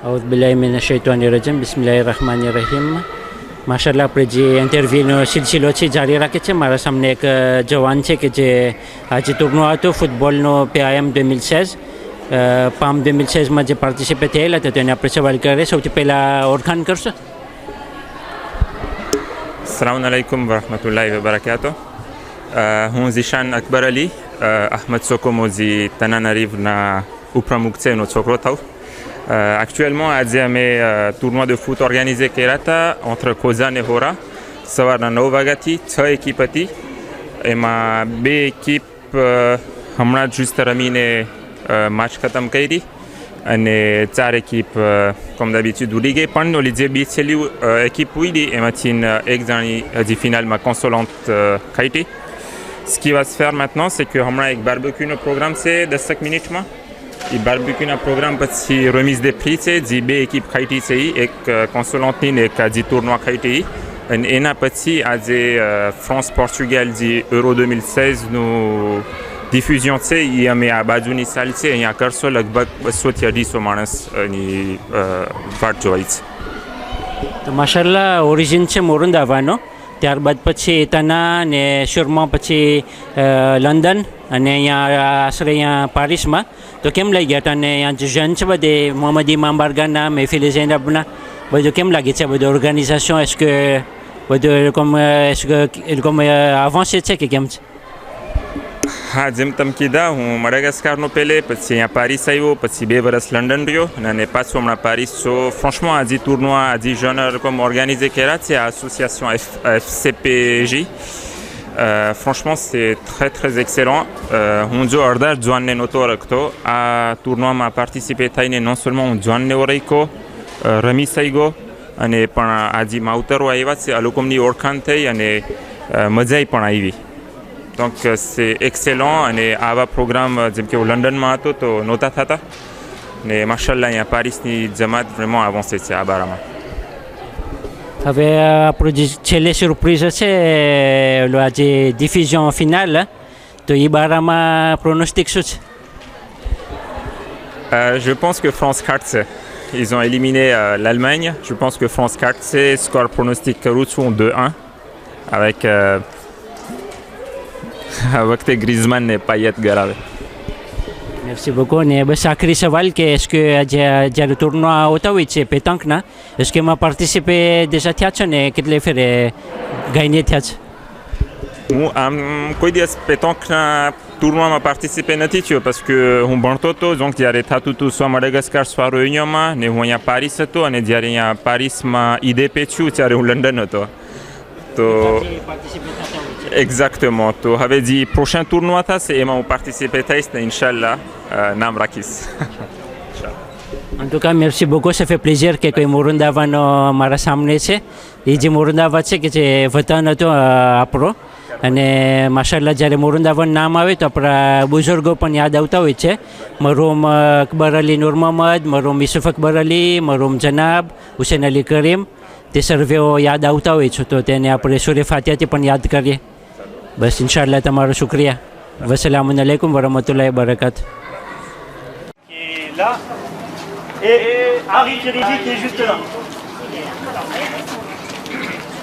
أعوذ بالله من الشيطان الرجيم بسم الله الرحمن الرحيم માશાલ્લાહ આપણે જે ઇન્ટરવ્યૂનો સિલસિલો છે જારી રાખે છે મારા સામે એક જવાન છે કે જે આજે ટુર્નો હતો ફૂટબોલનો PAM 2016 PAM 2016માં જે પાર્ટિસિપેટ થયેલા હતા તેને આપણે સવાલ કરીએ સૌથી પહેલાં ઓળખાણ કરશો Assalamu alaikum wa rahmatullahi wa barakatuh. હું ઝીશાન અકબર અલી અહમદ સોકોમોઝી તનાનરીવના ઉપપ્રમુખનો છોકરો થાઉં. Actuellement, આજે અમે tournoi de foot organisé કર્યા હતા entre Kozan et Hora. સવારના 9 વાગ્યાથી 6 એકિપ હતી. એમાં 2 એકિપ હમણાં જ juste રમીને મેચ ખતમ કરી અને 4 એકિપ comme d'habitude ઉડી ગઈ પણ ઓલી જે બી છેલ્લી એકિપ ઉડી એમાંથી એક જણી હજી ફિનાલમાં consolante ખાઈટી. Ce qui va se faire maintenant, c'est que હમણાં એક બાર્બેક્યુનો પ્રોગ્રામ છે 10 મિનિટમાં. એ બાર્બેક્યુના પ્રોગ્રામ પછી remise des prix છે જે 2 એકિપ ખાઈટી છે એક consolante ને એક હજી ટુર્નો ખાઈટી અને એના પછી આજે France Portugal જે Euro 2016નું diffusion છે એ અમે આ બાજુની સાલ છે અહીંયા કરશો લગભગ 200 થી 250 માણસની વાટ જોવાય છે. તો માશાલ્લાહ ઓરિજિન છે મોરંદાવાનો ત્યારબાદ પછી એતાના ને શોરમાં પછી લંડન અને અહીંયા આશરે અહીંયા પારિસમાં તો કેમ લઈ ગયા હતા અને અહીંયા જે જન છે બધે મોહમ્મદ ઇમામ બારગાના મહેફિલ ઝૈનબના બધું કેમ લાગે છે બધું ઓર્ગેનાઇઝેશન એસ કે બધું એ લોકો avancé છે કે કેમ છે હા જેમ તમે કીધા હું મડાગાસ્કારનો પહેલે પછી અહીંયા પારિસ આવ્યો પછી 2 વર્ષ લંડન રહ્યો અને પાછું હમણાં પારિસ છો franchement આજે tournoi આજે jeunes comme organisé કર્યા છે à association FCPJ franchement c'est très très excellent હું જો અડધા જોનને નહોતો રાખતો આ ટુર્નોમાં પાર્ટિસિપેટ થઈને non seulement હું જોનને ઓળખ્યો રમી સઈગો અને પણ આજે માવતરો આવ્યા છે આ લોકોની ઓળખાણ થઈ અને મજા પણ આવી. Donc c'est excellent અને આવા પ્રોગ્રામ જેમ કે લંડનમાં હતો તો નહોતા થતા ને માશાલ્લાહ અહીંયા પારિસની જમાત vraiment avancé છે આ બારામાં. હવે આપણું જે છેલ્લે સરપ્રાઈઝ છે આજે ડિફ્યુઝન ફિનાલ તો એ બારામાં પ્રોનોસ્ટિક શું છે Je pense que France 4 ils ont éliminé l'Allemagne. Je pense que France 4 score pronostic કરું છું 2-1 avec આ વખતે ગ્રીઝમાન ને પાયત ગરાવે. merci beaucoup ને બસ આખરી સવાલ કે est-ce que જ્યારે ટુર્નો હોતા હોય છે પેતાંકના est-ce que એમાં પાર્ટિસિપેટ déjà થયા છો ને કેટલે ફેરે ગાઈને થયા છે હું આમ કોઈ દિવસ પેતાંકના ટુર્નોમાં પાર્ટિસિપેટ નથી થયો parce que હું ભણતો હતો donc જ્યારે થતું હતું soit મડાગાસ્કાર soit réunionમાં ને હું અહીંયા પારિસ હતો અને જ્યારે અહીંયા પારિસમાં IDP થયું ત્યારે હું લંડન હતો તો exactement તો હવે જે prochain tournoi થશે એમાં હું પાર્ટિસિપેટ થઈશ ને ઇન્શાલ્લાહ નામ રાખીશ. En tout cas, merci beaucoup. Ça fait plaisir que કોઈ મોરંદાવાનો મારા સામે છે એ જે મોરંદાવા છે કે જે વતન હતો આપણો અને માશાલ્લાહ જ્યારે મોરંદાવાનું નામ આવે તો આપણા બુઝુર્ગો પણ યાદ આવતા હોય છે મરહૂમ અકબર અલી નૂર મોહમ્મદ મરહૂમ યુસુફ અકબર અલી મરહૂમ જનાબ હુસેન અલી કરીમ તે સર્વેઓ યાદ આવતા હોય છે તો તેને આપણે સૂર્ય ફાતિહાથી પણ યાદ કરીએ. બસ ઇન્શાલ્લાહ તમારો શુક્રિયા. વસલામુ અલૈકુમ વરહમતુલ્લાહિ વબરકાતુહ. Là et Harry Kiriji qui est juste là.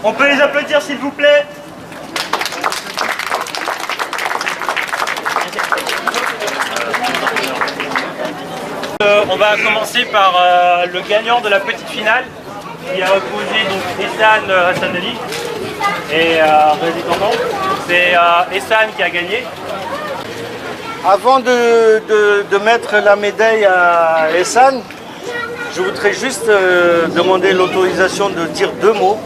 On peut les applaudir s'il vous plaît. On va commencer par le gagnant de la petite finale qui a opposé donc Ehsan Hassanali et Résident. C'est Ehsan qui a gagné. Avant de mettre la médaille à Ehsan, je voudrais juste demander l'autorisation de dire 2 mots.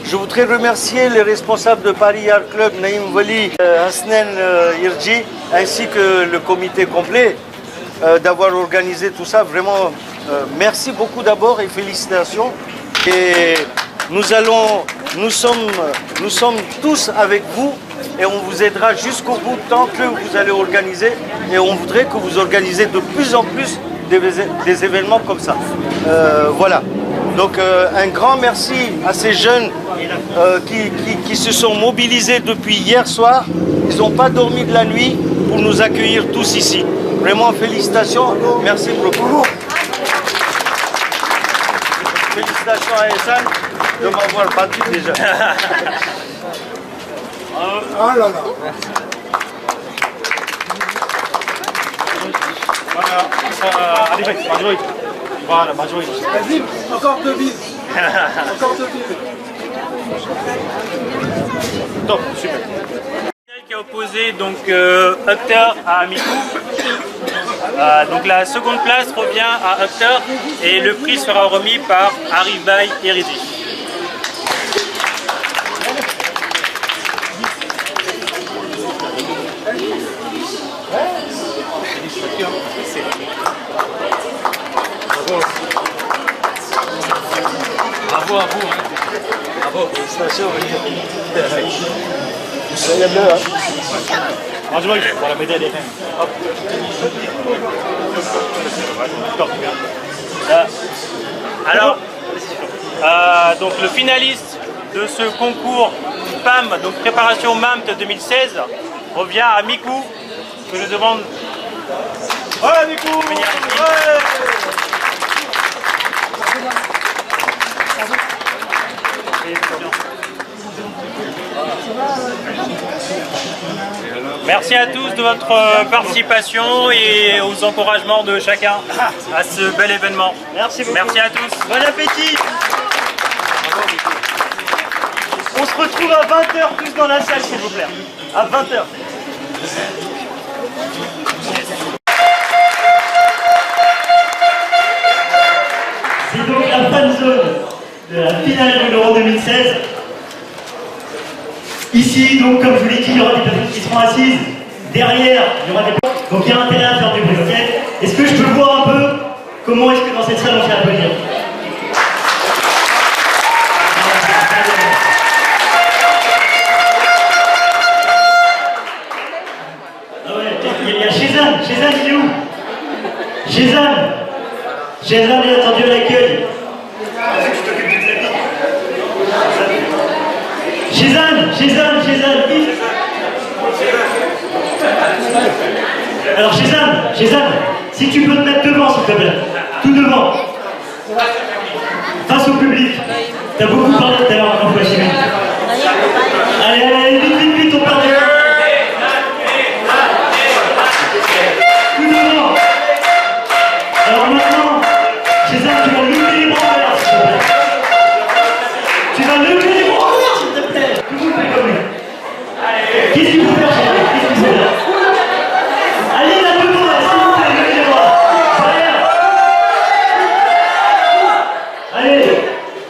Je voudrais remercier les responsables de Paris Yacht Club, Naïm Wali, Hasnen Irji, ainsi que le comité complet d'avoir organisé tout ça. Vraiment, merci beaucoup d'abord et félicitations. Et nous sommes tous avec vous et on vous aidera jusqu'au bout de temps que vous allez organiser et on voudrait que vous organisez de plus en plus des événements comme ça. Voilà. Donc un grand merci à ces jeunes qui se sont mobilisés depuis hier soir. Ils n'ont pas dormi de la nuit pour nous accueillir tous ici. Vraiment félicitations. Merci beaucoup. félicitations à Essan de m'avoir battu déjà. Ah là là. Voilà, 마지막에. Vas-y, encore 2 billes. Encore 2 billes. Top, super. Qui a opposé donc Hector à Miku. Donc la seconde place revient à Hector et le prix sera remis par Arrivai Eridi. Bravo à vous. Bravo. 마지막에 voilà, médaille des Hop. Alors, donc le finaliste de ce concours PAM, donc préparation MAMT 2016, revient à Miku, que je demande. Ouais, Miku! Merci à tous de votre participation et aux encouragements de chacun à ce bel événement. Merci beaucoup. Merci à tous. Bon appétit. On se retrouve à 20h tous dans la salle, s'il vous plaît. À 20h. C'est donc la fan zone de la finale de l'Euro 2016. Ici, donc, comme je vous l'ai dit, il y aura des personnes qui seront assises. Derrière, il y aura des... Donc, il y a intérêt à faire du bruit, ok? Est-ce que je peux voir un peu comment est-ce que dans cette salle on fait applaudir? Ah ouais, il y a Shezan. Shezan, il est où? Shezan est attendu à l'accueil. Shezan, vite. Alors Shezan, si tu peux te mettre devant s'il te plaît, tout devant, face au public. T'as beaucoup parlé tout à l'heure, encore fois, Chimène. Allez, vite, on part devant. Tout devant. Alors maintenant, Shezan, tu vas lever les bras en l'air, s'il te plaît. Tu vas lever les bras en l'air, s'il te plaît. Tout le monde fait comme lui. Qu'est-ce qu'il faut faire, Shezan? Qu'est-ce qu'il faut faire? Allez, là devant, là, s'il vous plaît, levez les bras. Allez,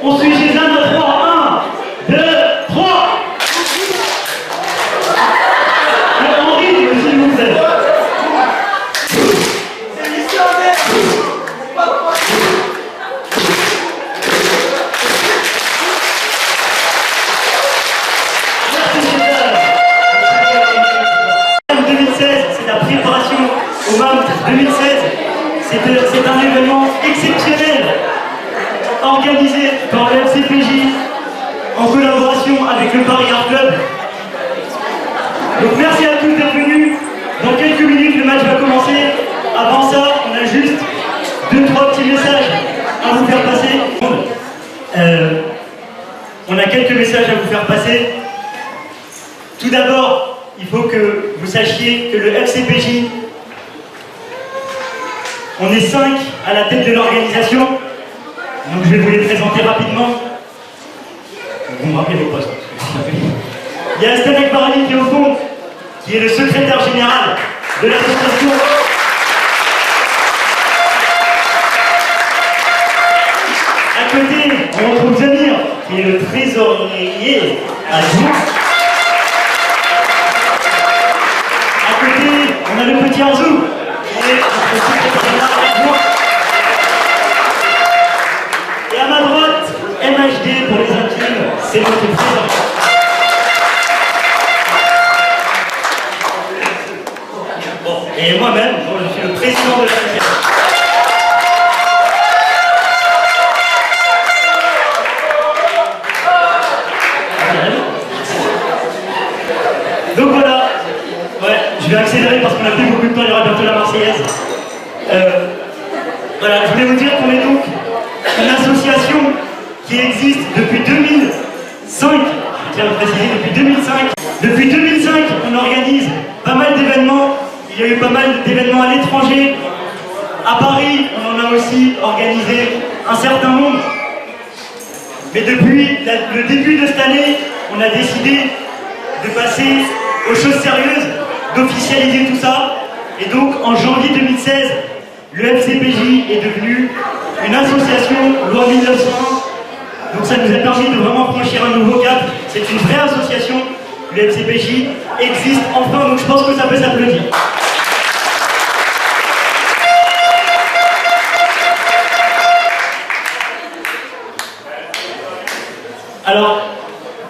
on suit Shezan à 3. 1, 2, 3. En rythme, s'il vous plaît. C'est la préparation au MAMT 2016. C'est un événement exceptionnel organisé par le FCPJ en collaboration avec le Paris Art Club. Donc merci à tous d'être venus. Dans quelques minutes, le match va commencer. Avant ça, on a juste 2-3 petits messages à vous faire passer. On a quelques messages à vous faire passer. Tout d'abord, il faut que vous sachiez que le FCPJ, on est 5 à la tête de l'organisation. Donc je vais vous les présenter rapidement. Vous me rappelez vos postes. Il y a Stanek Barali qui est au fond, qui est le secrétaire général de l'association. À côté, on retrouve Zamir, qui est le trésorier adjoint. On a le petit Anzou, qui est notre secrétaire général adjoint. Et à ma droite, MHD pour les intimes, c'est notre président. Bon, et moi-même, je suis le président de l'association. Donc voilà. Ouais, je vais accélérer parce qu'on a plus beaucoup de temps, il y aura bientôt la Marseillaise. Voilà, je voulais vous dire qu'on est donc une association qui existe depuis 2005. Je tiens à le préciser, depuis 2005. Depuis 2005, on organise pas mal d'événements. Il y a eu pas mal d'événements à l'étranger. À Paris, on en a aussi organisé un certain nombre. Mais depuis le début de cette année, on a décidé de passer aux choses sérieuses, d'officialiser tout ça. Et donc, en janvier 2016, le FCPJ est devenu une association loi 1901. Donc ça nous a permis de vraiment franchir un nouveau cap. C'est une vraie association. Le FCPJ existe enfin, donc je pense que ça peut s'applaudir. Alors,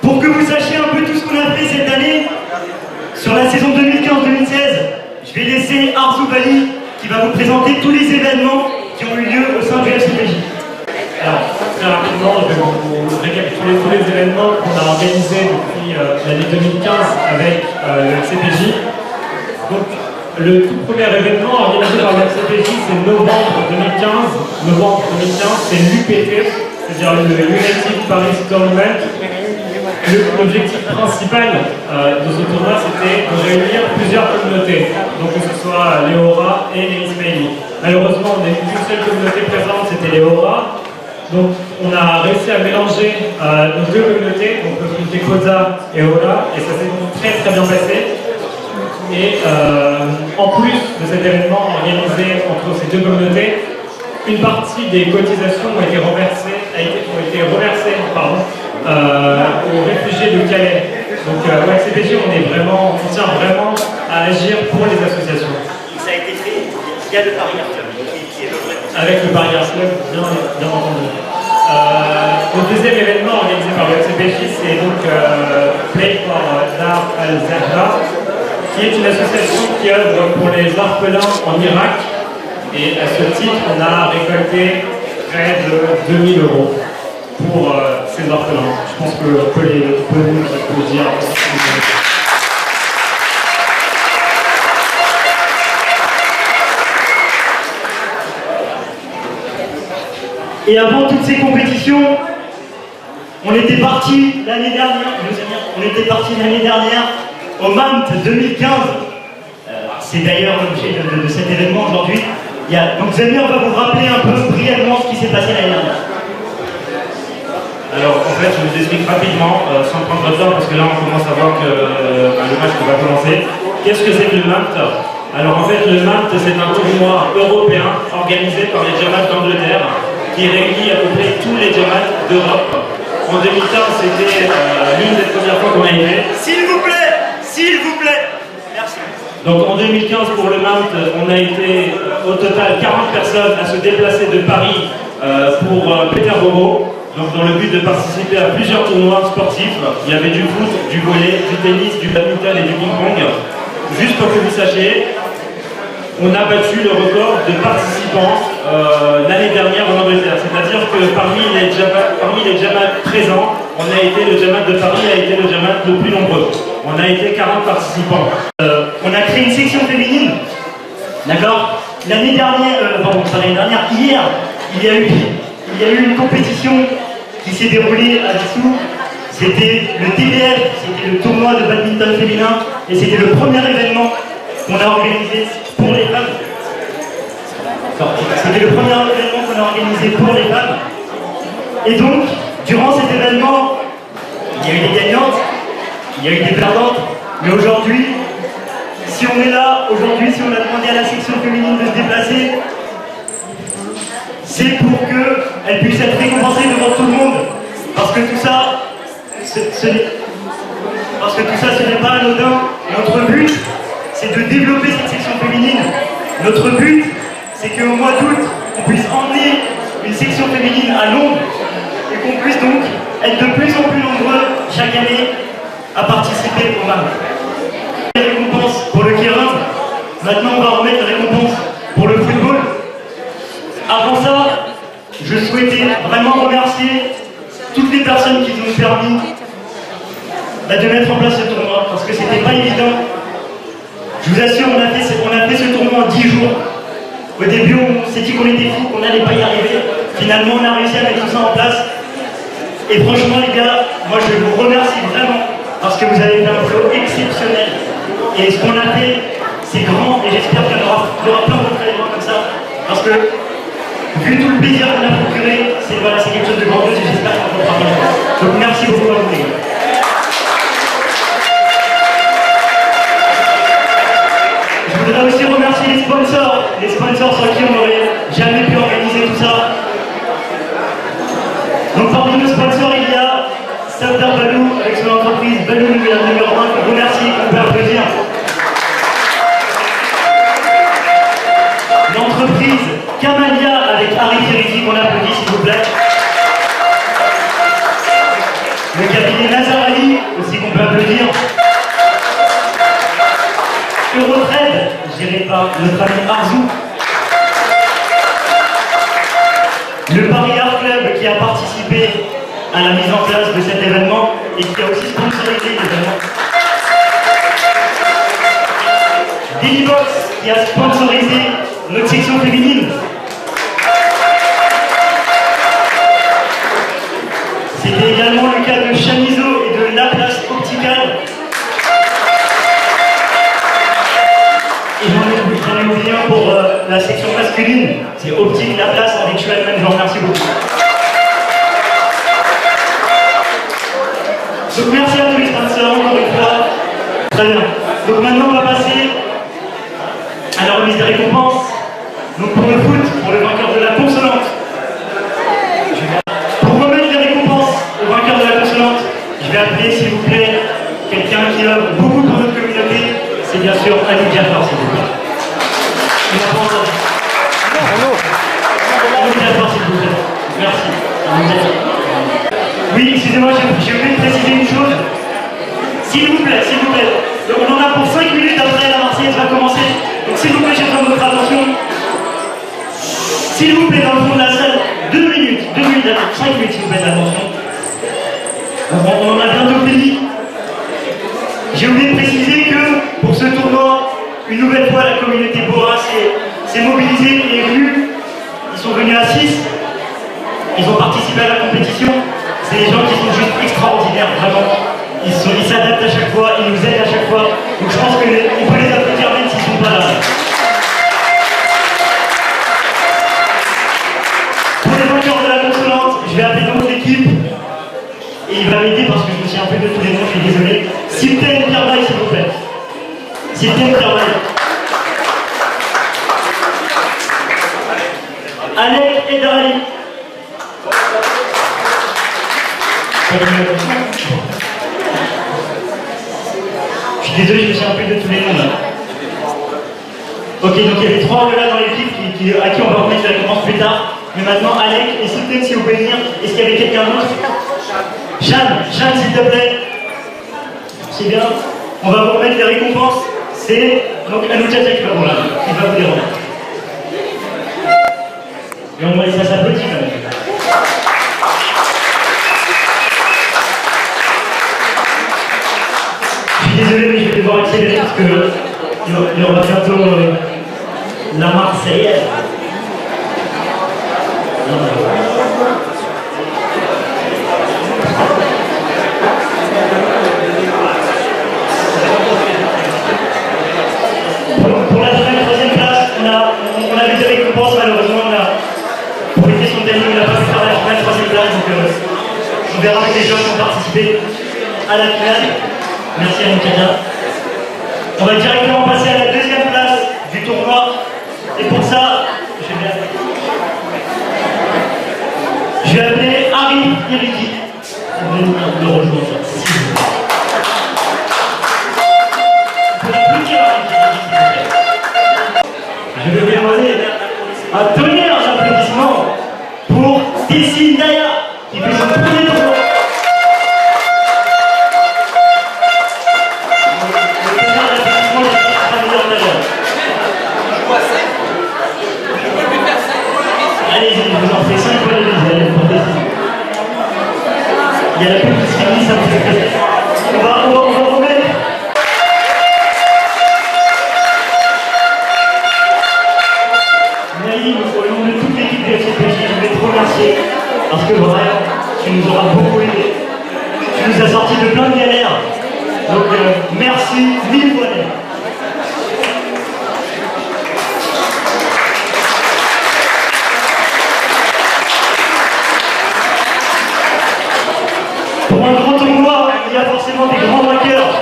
pour que vous sachiez un peu tout ce qu'on a fait cette année, sur la saison 2015-2016, je vais laisser Arzou Bali qui va vous présenter tous les événements qui ont eu lieu au sein du FCPJ. Alors, très rapidement, je vais vous récapituler tous les événements qu'on a organisés depuis l'année 2015 avec le FCPJ. Donc, le tout premier événement organisé par le FCPJ, c'est novembre 2015. Novembre 2015, c'est l'UPT, c'est-à-dire le United Paris Tournament. L'objectif principal de ce tournoi, c'était de réunir plusieurs communautés, donc que ce soit les Hora et les Ismaélis. Malheureusement, on n'a eu qu'une seule communauté présente, c'était les Hora. Donc, on a réussi à mélanger nos deux communautés, donc le communauté Koza et Hora, et ça s'est très très bien passé. Et en plus de cet événement organisé entre ces deux communautés, une partie des cotisations ont été reversées, aux réfugiés de Calais. Donc au FCPJ, on tient vraiment à agir pour les associations. Ça a été fait via le Paris Art Club, qui est le vrai. Avec le Paris Art Club, bien entendu. Le deuxième événement organisé par le FCPJ, c'est donc Play for Dar al-Zahra, qui est une association qui œuvre pour les orphelins en Irak. Et à ce titre, on a récolté près de 2000 € pour ces orphelins. Je pense qu'on peut le dire. Et avant toutes ces compétitions, on était parti l'année dernière au MAMT 2015. C'est d'ailleurs l'objet de cet événement aujourd'hui. Donc Zamir va vous rappeler un peu brièvement ce qui s'est passé l'année dernière. Alors en fait je vous explique rapidement, sans prendre de temps parce que là on commence à voir que le match va commencer. Qu'est-ce que c'est que le MAMT? Alors en fait le MAMT c'est un tournoi européen organisé par les Jamaats d'Angleterre qui réunit à peu près tous les Jamaats d'Europe. En 2015 c'était l'une des premières fois qu'on a été. S'il vous plaît, merci. Donc en 2015 pour le MAMT, on a été au total 40 personnes à se déplacer de Paris pour Peterborough. Donc dans le but de participer à plusieurs tournois sportifs. Il y avait du foot, du volley, du tennis, du badminton et du ping-pong. Juste pour que vous sachiez, on a battu le record de participants l'année dernière en Angleterre. C'est-à-dire que parmi les Jamaats présents, le Jamaat de Paris a été le Jamaat le plus nombreux. On a été 40 participants. On a créé une section féminine. D'accord. Hier, il y a eu une compétition qui s'est déroulée à Dessous. C'était le TBF, c'était le tournoi de badminton féminin, et c'était le premier événement qu'on a organisé pour les femmes. C'était le premier événement qu'on a organisé pour les femmes. Et donc, durant cet événement, il y a eu des gagnantes, il y a eu des perdantes, mais aujourd'hui, si on est là, si on a demandé à la section féminine de se déplacer, c'est pour qu'elle puisse être récompensée devant tout le monde. Parce que tout ça, ce n'est pas anodin. Notre but, c'est de développer cette section féminine. Notre but, c'est qu'au mois d'août, on puisse emmener une section féminine à Londres et qu'on puisse donc être de plus en plus nombreux chaque année à participer au MAM. Les récompenses pour le Kérin. Maintenant, on va remettre les récompenses pour le football. Avant ça, je souhaitais vraiment remercier toutes les personnes qui nous ont permis de mettre en place ce tournoi, parce que c'était pas évident. Je vous assure, on a fait ce tournoi en 10 jours. Au début, on s'est dit qu'on était fous, qu'on n'allait pas y arriver. Finalement, on a réussi à mettre tout ça en place. Et franchement les gars, moi je vous remercie vraiment parce que vous avez fait un boulot exceptionnel. Et ce qu'on a fait, c'est grand et j'espère qu'il y aura plein d'autres éléments comme ça. Parce que vu tout le plaisir qu'on a procuré, c'est quelque chose de grandiose et j'espère qu'on va parler. Donc merci beaucoup à vous les gars. Je voudrais aussi remercier les sponsors sans qui on n'aurait jamais pu organiser tout ça. Donc parmi nos sponsors, il y a Safdar Balou avec son entreprise Balou numéro 1, que je remercie, qu'on peut applaudir. L'entreprise Kamalia avec Harry Ferrifi, qu'on applaudit s'il vous plaît. Le cabinet Nazar Ali, aussi qu'on peut applaudir. Eurotrade, géré par notre ami Arzou. Le Paris Art Club qui a participé à la mise en place de cet événement et qui a aussi sponsorisé l'événement. Dailybox qui a sponsorisé notre section féminine. C'était également le cas de Chamizo et de La Place Opticale. Et j'en ai oublié un pour la section masculine, c'est Optique La Place avec Chouette, même, je vous remercie beaucoup. Donc merci à tous les sponsors, encore une fois. Très bien. Donc maintenant on va passer à la remise des récompenses. Donc pour le foot, pour le vainqueur de la consolante. Pour remettre les récompenses au vainqueur de la consolante, je vais appeler s'il vous plaît quelqu'un qui œuvre beaucoup pour notre communauté. C'est bien sûr Ali Jafar, s'il vous plaît. Il n'a pas entendu. Ali Jafar, s'il vous plaît. Merci. Oui, excusez-moi, j'ai oublié de préciser une chose. S'il vous plaît, s'il vous plaît. Donc on en a pour 5 minutes après la Marseillaise va commencer. Donc s'il vous plaît, j'attends votre attention. S'il vous plaît, dans le fond de la salle, 2 minutes, 5 minutes, s'il vous plaît, d'attention. On en a bientôt fini. J'ai oublié de préciser que pour ce tournoi, une nouvelle fois, la communauté Bora s'est mobilisée et est venue. Ils sont venus à 6. Ils ont participé à la compétition. C'est des gens qui sont juste extraordinaires, vraiment. Ils s'adaptent à chaque fois, ils nous aident à chaque fois. Donc je pense qu'on peut les applaudir même s'ils ne sont pas là. Pour les vainqueurs de la consolante, je vais appeler donc l'équipe. Et il va m'aider parce que je me suis un peu de tous les noms, je suis désolé. Silten Pierbaï, s'il vous plaît. Silten Pierbaï. Alec Edari. Je suis désolé, je me suis un peu de tous les noms là. Ok, donc il y avait 3 là dans l'équipe à qui on va remettre la récompense plus tard. Mais maintenant, Alec et Silten, si vous pouvez venir. Est-ce qu'il y avait quelqu'un d'autre? Jeanne, s'il te plaît. C'est bien. On va vous remettre les récompenses. C'est donc Anouchata qui va vous les remettre. Et on va laisser ça s'applaudir quand même. Je suis désolé, mais je vais devoir accélérer parce qu'il y aura bientôt la Marseillaise. Pour la deuxième et troisième place, on a des récompenses, malheureusement, pour les questions de timing, on n'a pas pu faire la finale troisième place, donc on verra avec les gens qui ont participé à la finale. Merci à Nikata. On va directement passer à la deuxième place du tournoi. Et pour ça, je vais appeler Harry Iriki. On va nous le rejoindre. On peut applaudir Harry Iriki, s'il vous plaît. Je vais vous demander un tonnerre d'applaudissements pour Tessin Daya, qui fait son premier tournoi. Allez-y, je vous en fais 5 fois les allez pour Tessin. Il y a la pub qui se finit, ça me fait plaisir. On va remettre. Naïm, au nom de toute l'équipe de FCPJ, je vais te remercier parce que vraiment, tu nous auras beaucoup aidé. Tu nous as sortis de plein de galères. Donc merci mille fois. Pour un grand tournoi, il y a forcément des grands vainqueurs.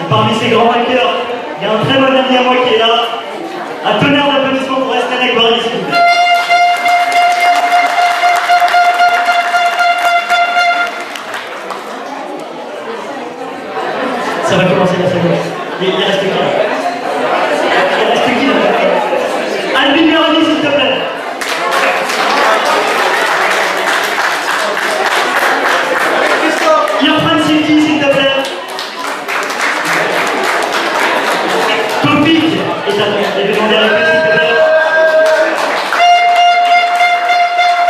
Et parmi ces grands vainqueurs, il y a un très bon ami à moi qui est là. Un tonnerre d'applaudissements pour Estan Akbari, s'il vous plaît. Ça va commencer la seconde. Il reste qui là? Il reste qui là? Albin Meroni, s'il te plaît. Irfan Sidi, s'il te plaît. Topik est à toi. Je vais demander à la paix, s'il te plaît.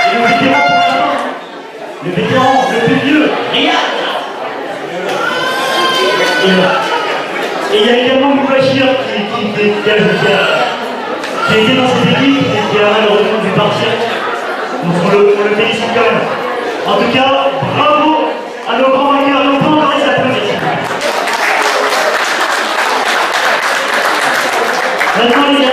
Et le vétéran pour la fin. Le vétéran, le plus vieux, Riyad. Et il y a également Moubachir qui était dans cette équipe et qui a malheureusement dû partir. Donc on le félicite quand même. En tout cas, bravo à nos grands vainqueurs. Et on peut encore les applaudir. Maintenant les gars.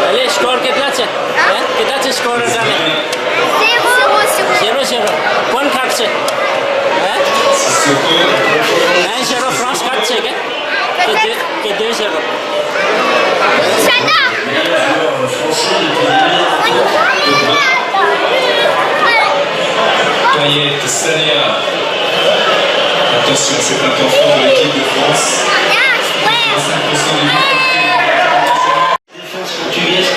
Allez, score कितना से? कितना से score जाने? 0-0. कौन खाट से? 1-0 फ्रांस खाट से क्या? के 2-0. Payet, Sania. Attention, c'est un enfant de l'équipe de France. 25% du défense portugaise,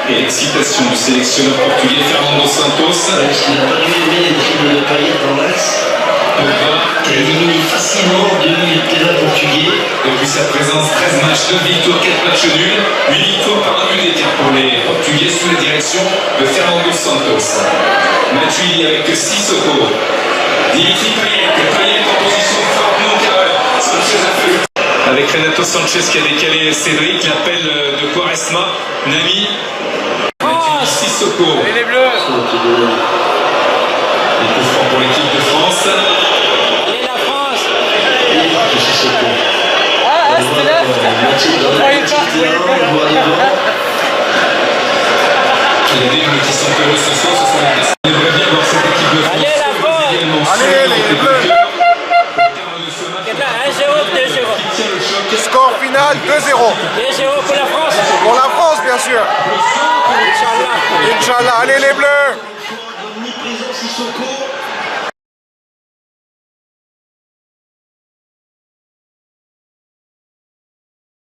et l'excitation du sélectionneur portugais Fernando Santos. Il n'a pas dû aimer les dribbles de Payet dans l'axe. Il élimine facilement deux milieux de terrain portugais. Depuis sa présence, 13 matchs, 2 victoires, 4 matchs nuls. 8 victoires par un but d'écart pour les Portugais sous la direction de Fernando Santos. Matuidi avec Sissoko. Dimitri Payet en position forte, non car Sanchez a fait le... Avec Renato Sanchez qui a décalé Cédric, l'appel de Quaresma, Nami, Sissoko. Et les Bleus. Les coups francs pour l'équipe de France. Allez la France. Sissoko. C'était là. Il y a des Bleus qui sont heureux ce soir, ce sont les Bleus. On aimerait bien voir cette équipe de France. Allez la France. Allez les Bleus. 1-0, 2-0. Score final 2-0. 2-0 pour la France. Pour la France, bien sûr. Inch'Allah. Inch'Allah. Allez les Bleus.